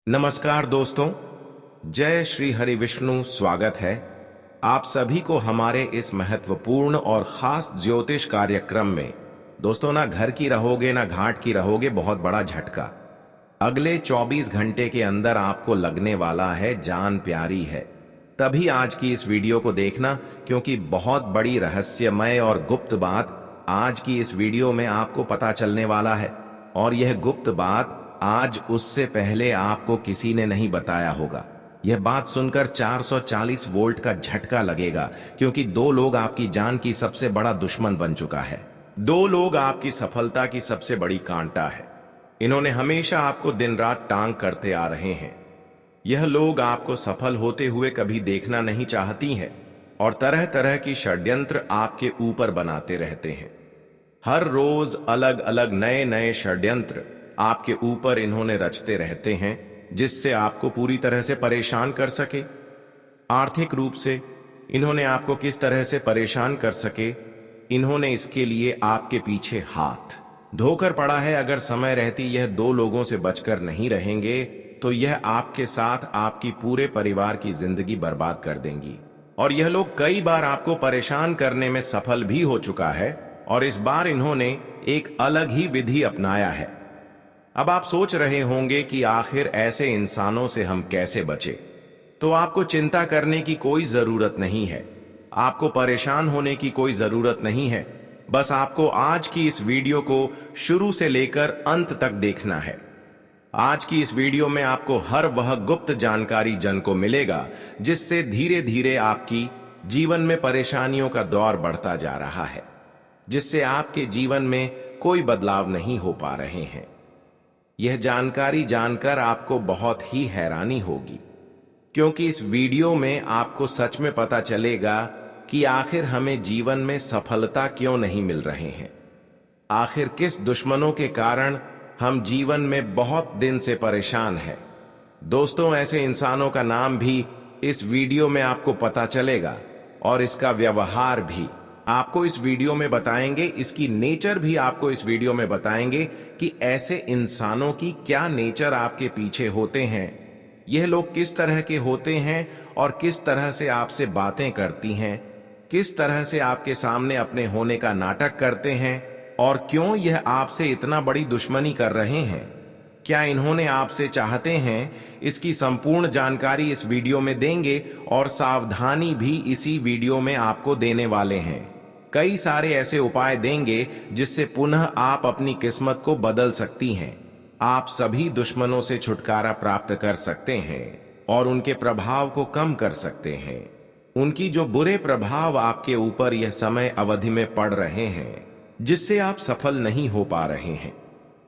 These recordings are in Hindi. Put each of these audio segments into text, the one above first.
नमस्कार दोस्तों, जय श्री हरि विष्णु। स्वागत है आप सभी को हमारे इस महत्वपूर्ण और खास ज्योतिष कार्यक्रम में। दोस्तों, ना घर की रहोगे ना घाट की रहोगे, बहुत बड़ा झटका। अगले 24 घंटे के अंदर आपको लगने वाला है जान प्यारी है। तभी आज की इस वीडियो को देखना, क्योंकि बहुत बड़ी रहस्यमय और गुप्त बात आज की इस वीडियो में आपको पता चलने वाला है। और यह गुप्त बात आज उससे पहले आपको किसी ने नहीं बताया होगा। यह बात सुनकर 440 वोल्ट का झटका लगेगा, क्योंकि दो लोग आपकी जान की सबसे बड़ा दुश्मन बन चुका है। दो लोग आपकी सफलता की सबसे बड़ी कांटा है। इन्होंने हमेशा आपको दिन रात टांग करते आ रहे हैं। यह लोग आपको सफल होते हुए कभी देखना नहीं चाहती हैं और तरह तरह की षड्यंत्र आपके ऊपर बनाते रहते हैं। हर रोज अलग अलग नए नए षड्यंत्र आपके ऊपर इन्होंने रचते रहते हैं, जिससे आपको पूरी तरह से परेशान कर सके। आर्थिक रूप से इन्होंने आपको किस तरह से परेशान कर सके, इन्होंने इसके लिए आपके पीछे हाथ धोकर पड़ा है। अगर समय रहती यह दो लोगों से बचकर नहीं रहेंगे तो यह आपके साथ आपकी पूरे परिवार की जिंदगी बर्बाद कर देंगी। और यह लोग कई बार आपको परेशान करने में सफल भी हो चुका है, और इस बार इन्होंने एक अलग ही विधि अपनाया है। अब आप सोच रहे होंगे कि आखिर ऐसे इंसानों से हम कैसे बचे। तो आपको चिंता करने की कोई जरूरत नहीं है, आपको परेशान होने की कोई जरूरत नहीं है। बस आपको आज की इस वीडियो को शुरू से लेकर अंत तक देखना है। आज की इस वीडियो में आपको हर वह गुप्त जानकारी जन को मिलेगा, जिससे धीरे धीरे आपकी जीवन में परेशानियों का दौर बढ़ता जा रहा है, जिससे आपके जीवन में कोई बदलाव नहीं हो पा रहे हैं। यह जानकारी जानकर आपको बहुत ही हैरानी होगी, क्योंकि इस वीडियो में आपको सच में पता चलेगा कि आखिर हमें जीवन में सफलता क्यों नहीं मिल रहे हैं। आखिर किस दुश्मनों के कारण हम जीवन में बहुत दिन से परेशान हैं। दोस्तों, ऐसे इंसानों का नाम भी इस वीडियो में आपको पता चलेगा, और इसका व्यवहार भी आपको इस वीडियो में बताएंगे। इसकी नेचर भी आपको इस वीडियो में बताएंगे कि ऐसे इंसानों की क्या नेचर आपके पीछे होते हैं, यह लोग किस तरह के होते हैं और किस तरह से आपसे बातें करती हैं, किस तरह से आपके सामने अपने होने का नाटक करते हैं, और क्यों यह आपसे इतना बड़ी दुश्मनी कर रहे हैं। क्या इन्होंने आपसे चाहते हैं, इसकी संपूर्ण जानकारी इस वीडियो में देंगे, और सावधानी भी इसी वीडियो में आपको देने वाले हैं। कई सारे ऐसे उपाय देंगे जिससे पुनः आप अपनी किस्मत को बदल सकती हैं। आप सभी दुश्मनों से छुटकारा प्राप्त कर सकते हैं और उनके प्रभाव को कम कर सकते हैं। उनकी जो बुरे प्रभाव आपके ऊपर यह समय अवधि में पड़ रहे हैं, जिससे आप सफल नहीं हो पा रहे हैं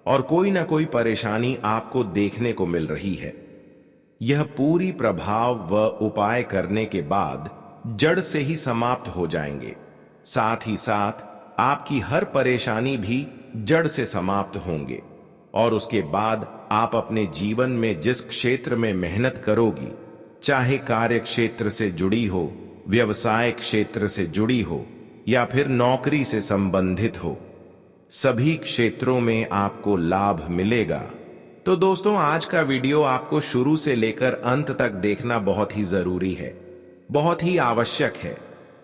और कोई ना कोई परेशानी आपको देखने को मिल रही है, यह पूरी प्रभाव व उपाय करने के बाद जड़ से ही समाप्त हो जाएंगे। साथ ही साथ आपकी हर परेशानी भी जड़ से समाप्त होंगे, और उसके बाद आप अपने जीवन में जिस क्षेत्र में मेहनत करोगी, चाहे कार्य क्षेत्र से जुड़ी हो, व्यवसाय क्षेत्र से जुड़ी हो, या फिर नौकरी से संबंधित हो, सभी क्षेत्रों में आपको लाभ मिलेगा। तो दोस्तों, आज का वीडियो आपको शुरू से लेकर अंत तक देखना बहुत ही जरूरी है, बहुत ही आवश्यक है।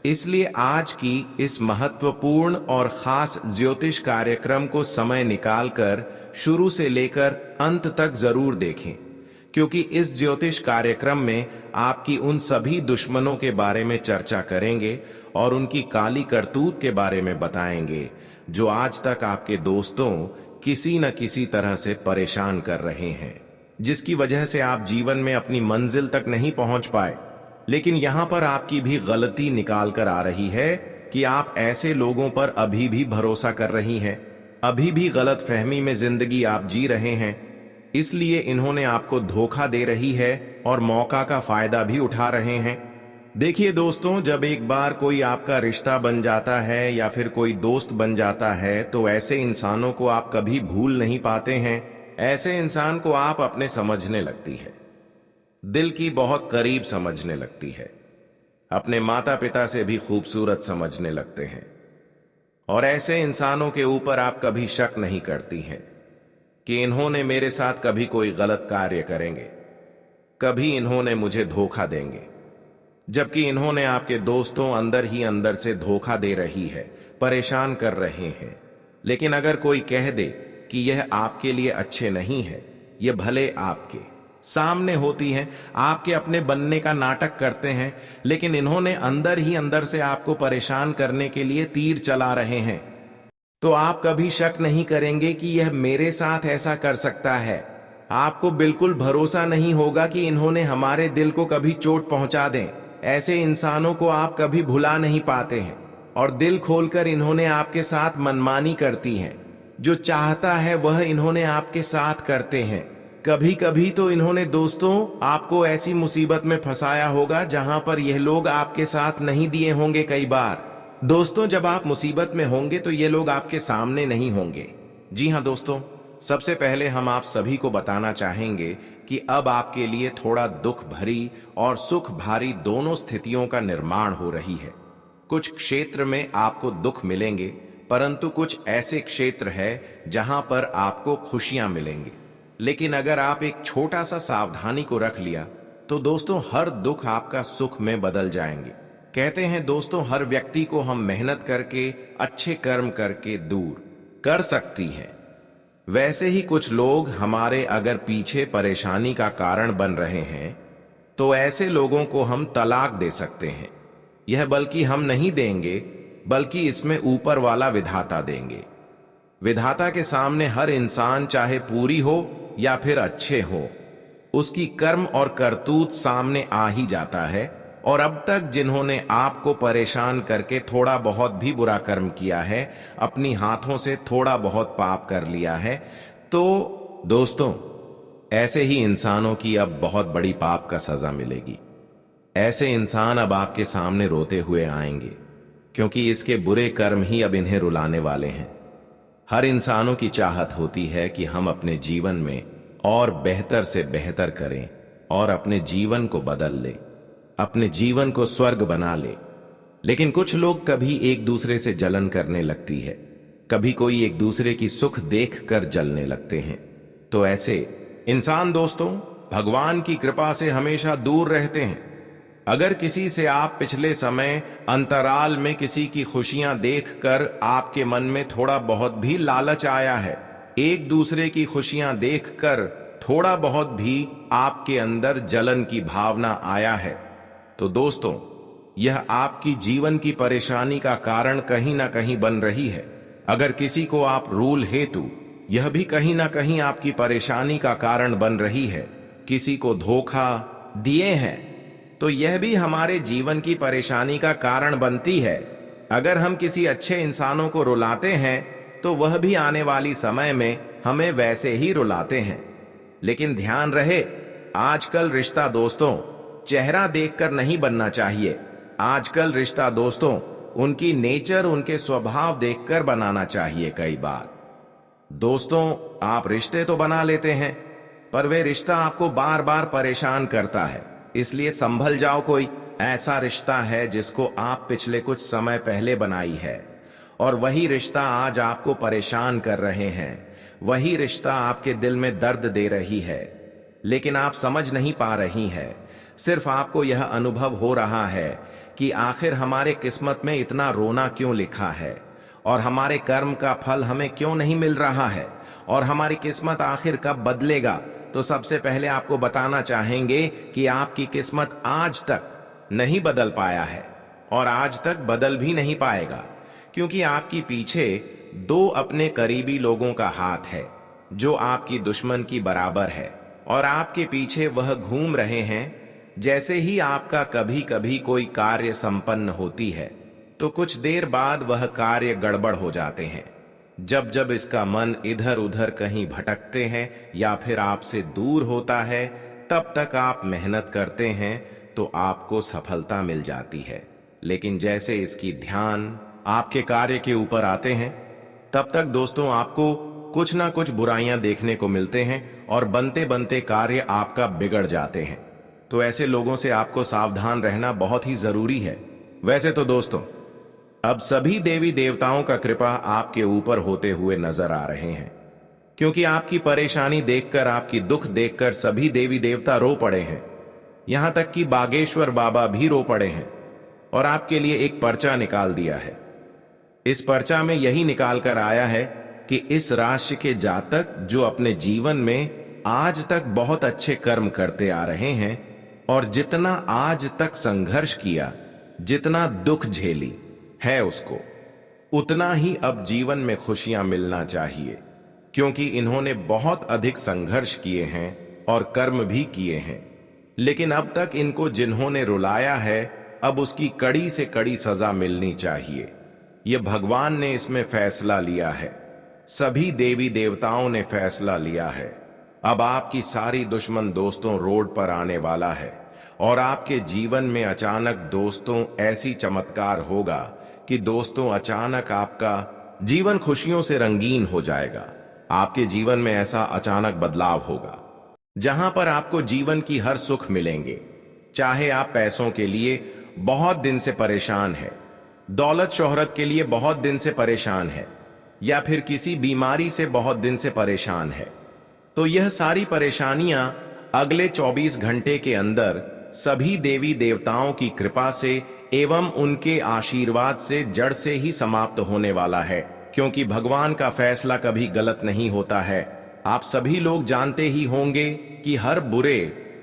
इसलिए आज की इस महत्वपूर्ण और खास ज्योतिष कार्यक्रम को समय निकालकर शुरू से लेकर अंत तक जरूर देखें, क्योंकि इस ज्योतिष कार्यक्रम में आपकी उन सभी दुश्मनों के बारे में चर्चा करेंगे और उनकी काली करतूत के बारे में बताएंगे, जो आज तक आपके दोस्तों किसी न किसी तरह से परेशान कर रहे हैं, जिसकी वजह से आप जीवन में अपनी मंजिल तक नहीं पहुंच पाए। लेकिन यहां पर आपकी भी गलती निकाल कर आ रही है कि आप ऐसे लोगों पर अभी भी भरोसा कर रही हैं, अभी भी गलत फहमी में जिंदगी आप जी रहे हैं। इसलिए इन्होंने आपको धोखा दे रही है और मौका का फायदा भी उठा रहे हैं। देखिए दोस्तों, जब एक बार कोई आपका रिश्ता बन जाता है या फिर कोई दोस्त बन जाता है, तो ऐसे इंसानों को आप कभी भूल नहीं पाते हैं। ऐसे इंसान को आप अपने समझने लगती है, दिल की बहुत करीब समझने लगती है, अपने माता पिता से भी खूबसूरत समझने लगते हैं। और ऐसे इंसानों के ऊपर आप कभी शक नहीं करती हैं कि इन्होंने मेरे साथ कभी कोई गलत कार्य करेंगे। कभी इन्होंने मुझे धोखा देंगे, जबकि इन्होंने आपके दोस्तों अंदर ही अंदर से धोखा दे रही है, परेशान कर रहे हैं। लेकिन अगर कोई कह दे कि यह आपके लिए अच्छे नहीं है, यह भले आपके सामने होती हैं, आपके अपने बनने का नाटक करते हैं, लेकिन इन्होंने अंदर ही अंदर से आपको परेशान करने के लिए तीर चला रहे हैं, तो आप कभी शक नहीं करेंगे कि यह मेरे साथ ऐसा कर सकता है। आपको बिल्कुल भरोसा नहीं होगा कि इन्होंने हमारे दिल को कभी चोट पहुंचा दें। ऐसे इंसानों को आप कभी भुला नहीं पाते हैं, और दिल खोलकर इन्होंने आपके साथ मनमानी करती हैं। जो चाहता है वह इन्होंने आपके साथ करते हैं। कभी कभी तो इन्होंने दोस्तों आपको ऐसी मुसीबत में फंसाया होगा जहां पर यह लोग आपके साथ नहीं दिए होंगे। कई बार दोस्तों जब आप मुसीबत में होंगे तो ये लोग आपके सामने नहीं होंगे। जी हाँ दोस्तों, सबसे पहले हम आप सभी को बताना चाहेंगे कि अब आपके लिए थोड़ा दुख भरी और सुख भारी दोनों स्थितियों का निर्माण हो रही है। कुछ क्षेत्र में आपको दुख मिलेंगे, परंतु कुछ ऐसे क्षेत्र है जहां पर आपको खुशियां मिलेंगी। लेकिन अगर आप एक छोटा सा सावधानी को रख लिया तो दोस्तों हर दुख आपका सुख में बदल जाएंगे। कहते हैं दोस्तों, हर व्यक्ति को हम मेहनत करके, अच्छे कर्म करके दूर कर सकती है। वैसे ही कुछ लोग हमारे अगर पीछे परेशानी का कारण बन रहे हैं तो ऐसे लोगों को हम तलाक दे सकते हैं। यह बल्कि हम नहीं देंगे, बल्कि इसमें ऊपर वाला विधाता देंगे। विधाता के सामने हर इंसान चाहे पूरी हो या फिर अच्छे हो, उसकी कर्म और करतूत सामने आ ही जाता है। और अब तक जिन्होंने आपको परेशान करके थोड़ा बहुत भी बुरा कर्म किया है, अपनी हाथों से थोड़ा बहुत पाप कर लिया है, तो दोस्तों ऐसे ही इंसानों की अब बहुत बड़ी पाप का सजा मिलेगी। ऐसे इंसान अब आपके सामने रोते हुए आएंगे, क्योंकि इसके बुरे कर्म ही अब इन्हें रुलाने वाले हैं। हर इंसानों की चाहत होती है कि हम अपने जीवन में और बेहतर से बेहतर करें और अपने जीवन को बदल लें, अपने जीवन को स्वर्ग बना ले। लेकिन कुछ लोग कभी एक दूसरे से जलन करने लगती है, कभी कोई एक दूसरे की सुख देखकर जलने लगते हैं। तो ऐसे इंसान दोस्तों भगवान की कृपा से हमेशा दूर रहते हैं। अगर किसी से आप पिछले समय अंतराल में किसी की खुशियां देखकर आपके मन में थोड़ा बहुत भी लालच आया है, एक दूसरे की खुशियां देखकर थोड़ा बहुत भी आपके अंदर जलन की भावना आया है, तो दोस्तों यह आपकी जीवन की परेशानी का कारण कहीं ना कहीं बन रही है। अगर किसी को आप रूल हेतु, यह भी कहीं ना कहीं आपकी परेशानी का कारण बन रही है। किसी को धोखा दिए हैं तो यह भी हमारे जीवन की परेशानी का कारण बनती है। अगर हम किसी अच्छे इंसानों को रुलाते हैं तो वह भी आने वाली समय में हमें वैसे ही रुलाते हैं। लेकिन ध्यान रहे, आजकल रिश्ता दोस्तों चेहरा देखकर नहीं बनना चाहिए। आजकल रिश्ता दोस्तों उनकी नेचर, उनके स्वभाव देखकर बनाना चाहिए। कई बार दोस्तों आप रिश्ते तो बना लेते हैं, पर वे रिश्ता आपको बार बार परेशान करता है। इसलिए संभल जाओ। कोई ऐसा रिश्ता है जिसको आप पिछले कुछ समय पहले बनाई है, और वही रिश्ता आज आपको परेशान कर रहे हैं। वही रिश्ता आपके दिल में दर्द दे रही है, लेकिन आप समझ नहीं पा रही है। सिर्फ आपको यह अनुभव हो रहा है कि आखिर हमारे किस्मत में इतना रोना क्यों लिखा है, और हमारे कर्म का फल हमें क्यों नहीं मिल रहा है, और हमारी किस्मत आखिर कब बदलेगा। तो सबसे पहले आपको बताना चाहेंगे कि आपकी किस्मत आज तक नहीं बदल पाया है, और आज तक बदल भी नहीं पाएगा, क्योंकि आपकी पीछे दो अपने करीबी लोगों का हाथ है जो आपकी दुश्मन की बराबर है, और आपके पीछे वह घूम रहे हैं। जैसे ही आपका कभी कभी कोई कार्य संपन्न होती है तो कुछ देर बाद वह कार्य गड़बड़ हो जाते हैं। जब जब इसका मन इधर उधर कहीं भटकते हैं या फिर आपसे दूर होता है, तब तक आप मेहनत करते हैं तो आपको सफलता मिल जाती है। लेकिन जैसे इसकी ध्यान आपके कार्य के ऊपर आते हैं, तब तक दोस्तों आपको कुछ ना कुछ बुराइयां देखने को मिलते हैं, और बनते बनते कार्य आपका बिगड़ जाते हैं। तो ऐसे लोगों से आपको सावधान रहना बहुत ही जरूरी है। वैसे तो दोस्तों अब सभी देवी देवताओं का कृपा आपके ऊपर होते हुए नजर आ रहे हैं, क्योंकि आपकी परेशानी देखकर, आपकी दुख देखकर सभी देवी देवता रो पड़े हैं। यहां तक कि बागेश्वर बाबा भी रो पड़े हैं और आपके लिए एक पर्चा निकाल दिया है। इस पर्चा में यही निकाल कर आया है कि इस राशि के जातक जो अपने जीवन में आज तक बहुत अच्छे कर्म करते आ रहे हैं और जितना आज तक संघर्ष किया, जितना दुख झेली है उसको, उतना ही अब जीवन में खुशियां मिलना चाहिए, क्योंकि इन्होंने बहुत अधिक संघर्ष किए हैं और कर्म भी किए हैं। लेकिन अब तक इनको जिन्होंने रुलाया है, अब उसकी कड़ी से कड़ी सजा मिलनी चाहिए। यह भगवान ने इसमें फैसला लिया है, सभी देवी देवताओं ने फैसला लिया है। अब आपकी सारी दुश्मन दोस्तों रोड पर आने वाला है और आपके जीवन में अचानक दोस्तों ऐसी चमत्कार होगा कि दोस्तों अचानक आपका जीवन खुशियों से रंगीन हो जाएगा। आपके जीवन में ऐसा अचानक बदलाव होगा जहां पर आपको जीवन की हर सुख मिलेंगे। चाहे आप पैसों के लिए बहुत दिन से परेशान हैं, दौलत शोहरत के लिए बहुत दिन से परेशान है, या फिर किसी बीमारी से बहुत दिन से परेशान है, तो यह सारी परेशानियां अगले 24 घंटे के अंदर सभी देवी देवताओं की कृपा से एवं उनके आशीर्वाद से जड़ से ही समाप्त होने वाला है, क्योंकि भगवान का फैसला कभी गलत नहीं होता है। आप सभी लोग जानते ही होंगे कि हर बुरे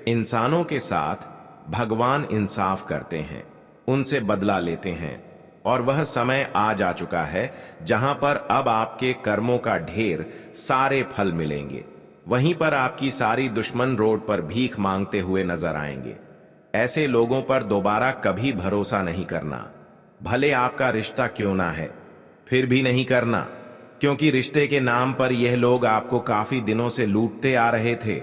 इंसानों के साथ भगवान इंसाफ करते हैं, उनसे बदला लेते हैं, और वह समय आ जा चुका है जहां पर अब आपके कर्मों का ढेर सारे फल मिलेंगे। वहीं पर आपकी सारी दुश्मन रोड पर भीख मांगते हुए नजर आएंगे। ऐसे लोगों पर दोबारा कभी भरोसा नहीं करना, भले आपका रिश्ता क्यों ना है, फिर भी नहीं करना, क्योंकि रिश्ते के नाम पर यह लोग आपको काफी दिनों से लूटते आ रहे थे।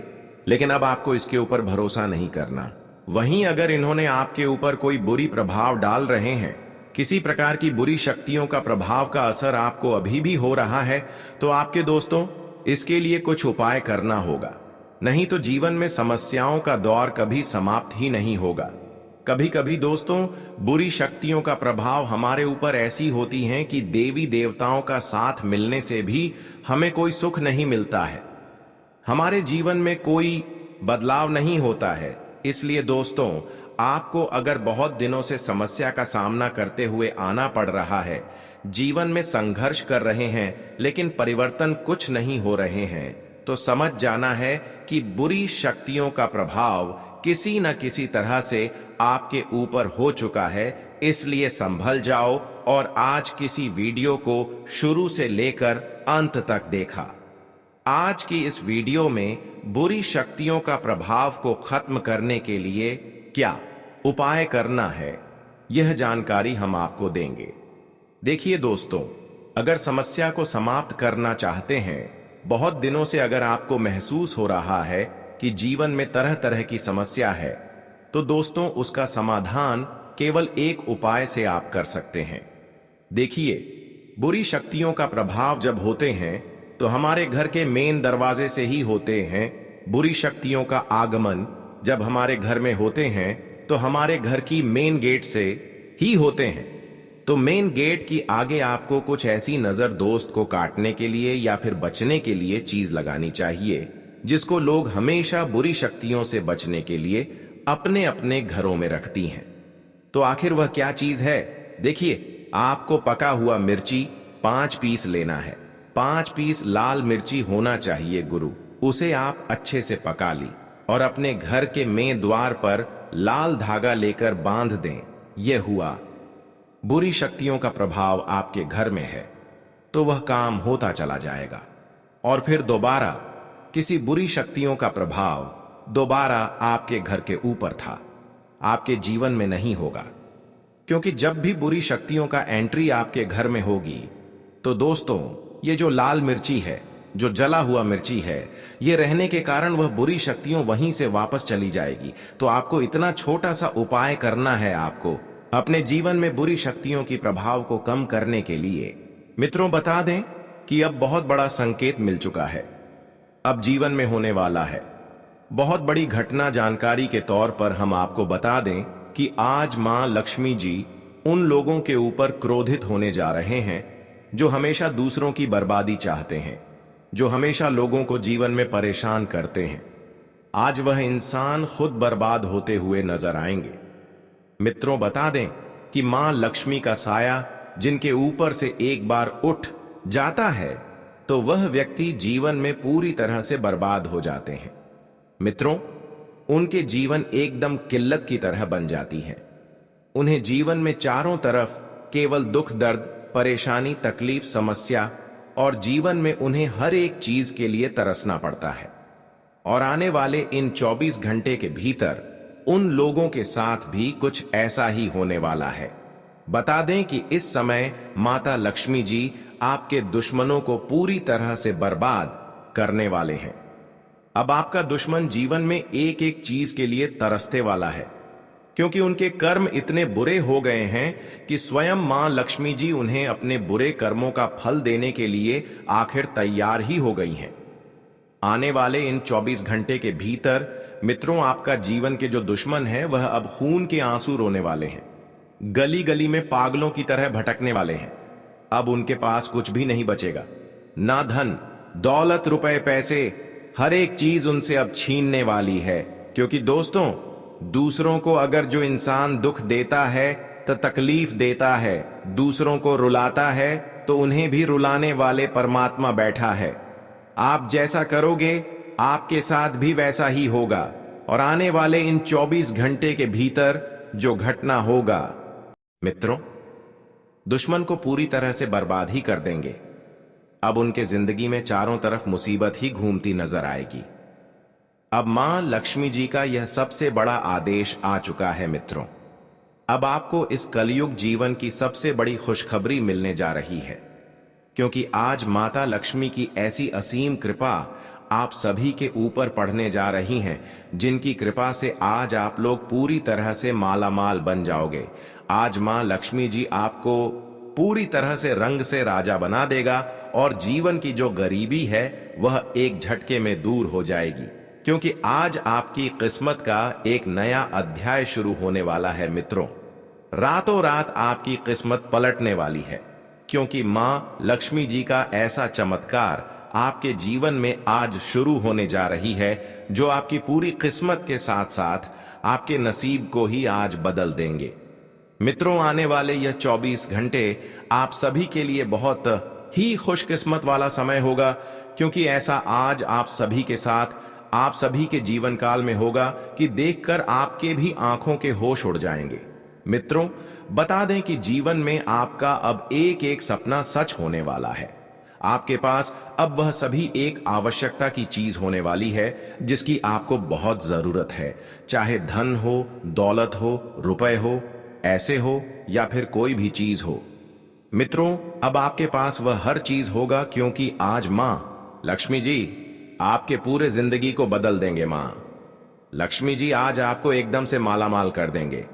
लेकिन अब आपको इसके ऊपर भरोसा नहीं करना। वहीं अगर इन्होंने आपके ऊपर कोई बुरी प्रभाव डाल रहे हैं, किसी प्रकार की बुरी शक्तियों का प्रभाव का असर आपको अभी भी हो रहा है, तो आपके दोस्तों इसके लिए कुछ उपाय करना होगा, नहीं तो जीवन में समस्याओं का दौर कभी समाप्त ही नहीं होगा। कभी कभी दोस्तों बुरी शक्तियों का प्रभाव हमारे ऊपर ऐसी होती हैं कि देवी देवताओं का साथ मिलने से भी हमें कोई सुख नहीं मिलता है, हमारे जीवन में कोई बदलाव नहीं होता है। इसलिए दोस्तों आपको अगर बहुत दिनों से समस्या का सामना करते हुए आना पड़ रहा है, जीवन में संघर्ष कर रहे हैं लेकिन परिवर्तन कुछ नहीं हो रहे हैं, तो समझ जाना है कि बुरी शक्तियों का प्रभाव किसी न किसी तरह से आपके ऊपर हो चुका है। इसलिए संभल जाओ और आज किसी वीडियो को शुरू से लेकर अंत तक देखा। आज की इस वीडियो में बुरी शक्तियों का प्रभाव को खत्म करने के लिए क्या उपाय करना है, यह जानकारी हम आपको देंगे। देखिए दोस्तों, अगर समस्या को समाप्त करना चाहते हैं, बहुत दिनों से अगर आपको महसूस हो रहा है कि जीवन में तरह तरह की समस्या है, तो दोस्तों उसका समाधान केवल एक उपाय से आप कर सकते हैं। देखिए, बुरी शक्तियों का प्रभाव जब होते हैं तो हमारे घर के मेन दरवाजे से ही होते हैं। बुरी शक्तियों का आगमन जब हमारे घर में होते हैं तो हमारे घर की मेन गेट से ही होते हैं। तो मेन गेट की आगे आपको कुछ ऐसी नजर दोस्त को काटने के लिए या फिर बचने के लिए चीज लगानी चाहिए, जिसको लोग हमेशा बुरी शक्तियों से बचने के लिए अपने अपने घरों में रखती हैं। तो आखिर वह क्या चीज है? देखिए, आपको पका हुआ मिर्ची 5 पीस लेना है। 5 पीस लाल मिर्ची होना चाहिए गुरु। उसे आप अच्छे से पका ली और अपने घर के मेन द्वार पर लाल धागा लेकर बांध दें। यह हुआ। बुरी शक्तियों का प्रभाव आपके घर में है तो वह काम होता चला जाएगा, और फिर दोबारा किसी बुरी शक्तियों का प्रभाव दोबारा आपके घर के ऊपर था, आपके जीवन में नहीं होगा। क्योंकि जब भी बुरी शक्तियों का एंट्री आपके घर में होगी तो दोस्तों ये जो लाल मिर्ची है, जो जला हुआ मिर्ची है, ये रहने के कारण वह बुरी शक्तियों वहीं से वापस चली जाएगी। तो आपको इतना छोटा सा उपाय करना है आपको अपने जीवन में बुरी शक्तियों की प्रभाव को कम करने के लिए। मित्रों, बता दें कि अब बहुत बड़ा संकेत मिल चुका है, अब जीवन में होने वाला है बहुत बड़ी घटना। जानकारी के तौर पर हम आपको बता दें कि आज मां लक्ष्मी जी उन लोगों के ऊपर क्रोधित होने जा रहे हैं जो हमेशा दूसरों की बर्बादी चाहते हैं, जो हमेशा लोगों को जीवन में परेशान करते हैं। आज वह इंसान खुद बर्बाद होते हुए नजर आएंगे। मित्रों, बता दें कि मां लक्ष्मी का साया जिनके ऊपर से एक बार उठ जाता है तो वह व्यक्ति जीवन में पूरी तरह से बर्बाद हो जाते हैं। मित्रों, उनके जीवन एकदम किल्लत की तरह बन जाती है। उन्हें जीवन में चारों तरफ केवल दुख, दर्द, परेशानी, तकलीफ, समस्या और जीवन में उन्हें हर एक चीज के लिए तरसना पड़ता है। और आने वाले इन 24 घंटे के भीतर उन लोगों के साथ भी कुछ ऐसा ही होने वाला है। बता दें कि इस समय माता लक्ष्मी जी आपके दुश्मनों को पूरी तरह से बर्बाद करने वाले हैं। अब आपका दुश्मन जीवन में एक एक चीज के लिए तरसते वाला है, क्योंकि उनके कर्म इतने बुरे हो गए हैं कि स्वयं मां लक्ष्मी जी उन्हें अपने बुरे कर्मों का फल देने के लिए आखिर तैयार ही हो गई हैं। आने वाले इन 24 घंटे के भीतर मित्रों, आपका जीवन के जो दुश्मन है वह अब खून के आंसू रोने वाले हैं, गली गली में पागलों की तरह भटकने वाले हैं। अब उनके पास कुछ भी नहीं बचेगा, ना धन दौलत, रुपए, पैसे, हर एक चीज उनसे अब छीनने वाली है। क्योंकि दोस्तों, दूसरों को अगर जो इंसान दुख देता है तो तकलीफ देता है, दूसरों को रुलाता है तो उन्हें भी रुलाने वाले परमात्मा बैठा है। आप जैसा करोगे आपके साथ भी वैसा ही होगा। और आने वाले इन 24 घंटे के भीतर जो घटना होगा मित्रों, दुश्मन को पूरी तरह से बर्बाद ही कर देंगे। अब उनके जिंदगी में चारों तरफ मुसीबत ही घूमती नजर आएगी। अब मां लक्ष्मी जी का यह सबसे बड़ा आदेश आ चुका है मित्रों। अब आपको इस कलयुग जीवन की सबसे बड़ी खुशखबरी मिलने जा रही है, क्योंकि आज माता लक्ष्मी की ऐसी असीम कृपा आप सभी के ऊपर पड़ने जा रही हैं, जिनकी कृपा से आज आप लोग पूरी तरह से मालामाल बन जाओगे। आज मां लक्ष्मी जी आपको पूरी तरह से रंग से राजा बना देगा और जीवन की जो गरीबी है वह एक झटके में दूर हो जाएगी, क्योंकि आज आपकी किस्मत का एक नया अध्याय शुरू होने वाला है मित्रों। रातों रात आपकी किस्मत पलटने वाली है, क्योंकि मां लक्ष्मी जी का ऐसा चमत्कार आपके जीवन में आज शुरू होने जा रही है, जो आपकी पूरी किस्मत के साथ साथ आपके नसीब को ही आज बदल देंगे। मित्रों, आने वाले यह 24 घंटे आप सभी के लिए बहुत ही खुशकिस्मत वाला समय होगा, क्योंकि ऐसा आज आप सभी के साथ आप सभी के जीवन काल में होगा कि देखकर आपके भी आंखों के होश उड़ जाएंगे। मित्रों, बता दें कि जीवन में आपका अब एक एक सपना सच होने वाला है। आपके पास अब वह सभी एक आवश्यकता की चीज होने वाली है जिसकी आपको बहुत जरूरत है, चाहे धन हो, दौलत हो, रुपए हो, ऐसे हो या फिर कोई भी चीज हो। मित्रों, अब आपके पास वह हर चीज होगा, क्योंकि आज मां लक्ष्मी जी आपके पूरे जिंदगी को बदल देंगे। मां लक्ष्मी जी आज आपको एकदम से मालामाल कर देंगे।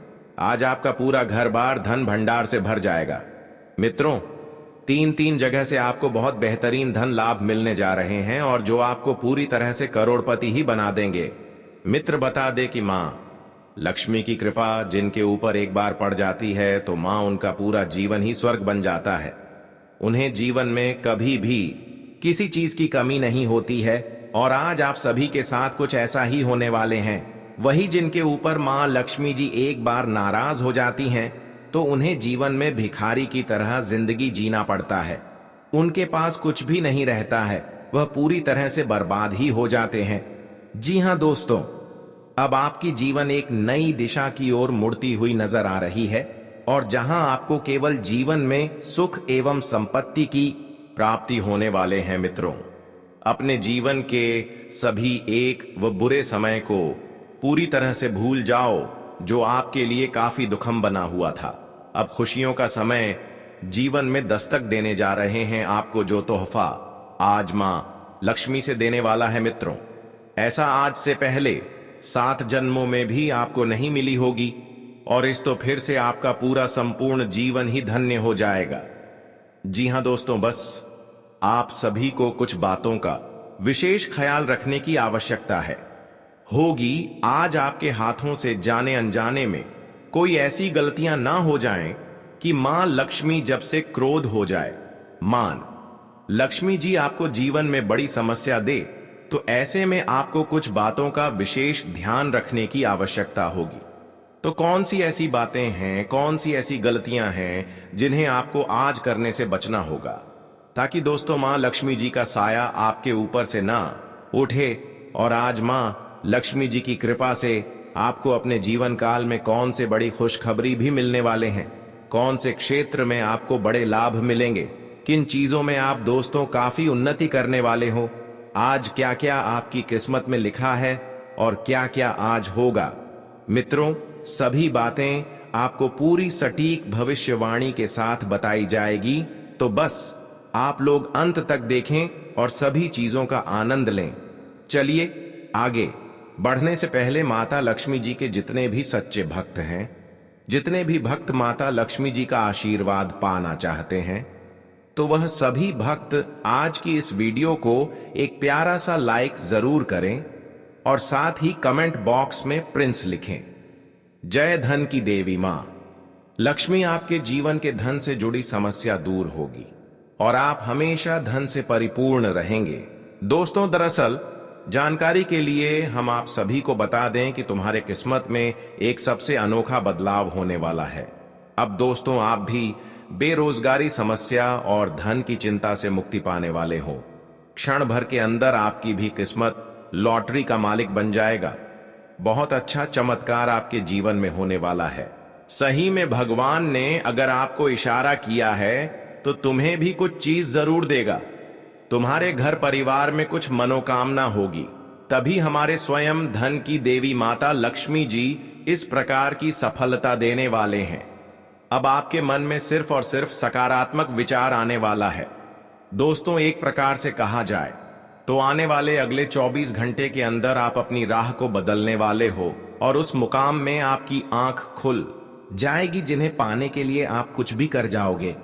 आज आपका पूरा घर बार धन भंडार से भर जाएगा। मित्रों, 3 जगह से आपको बहुत बेहतरीन धन लाभ मिलने जा रहे हैं, और जो आपको पूरी तरह से करोड़पति ही बना देंगे। मित्र, बता दे कि मां लक्ष्मी की कृपा जिनके ऊपर एक बार पड़ जाती है तो मां उनका पूरा जीवन ही स्वर्ग बन जाता है। उन्हें जीवन में कभी भी किसी चीज की कमी नहीं होती है, और आज आप सभी के साथ कुछ ऐसा ही होने वाले हैं। वही जिनके ऊपर मां लक्ष्मी जी एक बार नाराज हो जाती हैं तो उन्हें जीवन में भिखारी की तरह जिंदगी जीना पड़ता है। उनके पास कुछ भी नहीं रहता है, वह पूरी तरह से बर्बाद ही हो जाते हैं। जी हां दोस्तों, अब आपकी जीवन एक नई दिशा की ओर मुड़ती हुई नजर आ रही है, और जहां आपको केवल जीवन में सुख एवं संपत्ति की प्राप्ति होने वाले हैं। मित्रों, अपने जीवन के सभी एक व बुरे समय को पूरी तरह से भूल जाओ, जो आपके लिए काफी दुखम बना हुआ था। अब खुशियों का समय जीवन में दस्तक देने जा रहे हैं। आपको जो तोहफा आज मां लक्ष्मी से देने वाला है मित्रों, ऐसा आज से पहले 7 जन्मों में भी आपको नहीं मिली होगी, और इस तो फिर से आपका पूरा संपूर्ण जीवन ही धन्य हो जाएगा। जी हां दोस्तों, बस आप सभी को कुछ बातों का विशेष ख्याल रखने की आवश्यकता है। होगी आज आपके हाथों से जाने अनजाने में कोई ऐसी गलतियां ना हो जाएं कि मां लक्ष्मी जब से क्रोध हो जाए। मान लक्ष्मी जी आपको जीवन में बड़ी समस्या दे, तो ऐसे में आपको कुछ बातों का विशेष ध्यान रखने की आवश्यकता होगी। तो कौन सी ऐसी बातें हैं, कौन सी ऐसी गलतियां हैं जिन्हें आपको आज करने से बचना होगा, ताकि दोस्तों मां लक्ष्मी जी का साया आपके ऊपर से ना उठे। और आज मां लक्ष्मी जी की कृपा से आपको अपने जीवन काल में कौन से बड़ी खुशखबरी भी मिलने वाले हैं, कौन से क्षेत्र में आपको बड़े लाभ मिलेंगे, किन चीजों में आप दोस्तों काफी उन्नति करने वाले हो, आज क्या क्या आपकी किस्मत में लिखा है और क्या क्या आज होगा। मित्रों, सभी बातें आपको पूरी सटीक भविष्यवाणी के साथ बताई जाएगी, तो बस आप लोग अंत तक देखें और सभी चीजों का आनंद लें। चलिए आगे बढ़ने से पहले माता लक्ष्मी जी के जितने भी सच्चे भक्त हैं, जितने भी भक्त माता लक्ष्मी जी का आशीर्वाद पाना चाहते हैं, तो वह सभी भक्त आज की इस वीडियो को एक प्यारा सा लाइक जरूर करें और साथ ही कमेंट बॉक्स में प्रिंस लिखें। जय धन की देवी मां लक्ष्मी आपके जीवन के धन से जुड़ी समस्या दूर होगी और आप हमेशा धन से परिपूर्ण रहेंगे। दोस्तों, दरअसल जानकारी के लिए हम आप सभी को बता दें कि तुम्हारे किस्मत में एक सबसे अनोखा बदलाव होने वाला है। अब दोस्तों, आप भी बेरोजगारी समस्या और धन की चिंता से मुक्ति पाने वाले हो। क्षण भर के अंदर आपकी भी किस्मत लॉटरी का मालिक बन जाएगा। बहुत अच्छा चमत्कार आपके जीवन में होने वाला है। सही में भगवान ने अगर आपको इशारा किया है तो तुम्हें भी कुछ चीज जरूर देगा। तुम्हारे घर परिवार में कुछ मनोकामना होगी, तभी हमारे स्वयं धन की देवी माता लक्ष्मी जी इस प्रकार की सफलता देने वाले हैं। अब आपके मन में सिर्फ और सिर्फ सकारात्मक विचार आने वाला है। दोस्तों, एक प्रकार से कहा जाए तो आने वाले अगले 24 घंटे के अंदर आप अपनी राह को बदलने वाले हो और उस मुकाम में आपकी आंख खुल जाएगी जिन्हें पाने के लिए आप कुछ भी कर जाओगे।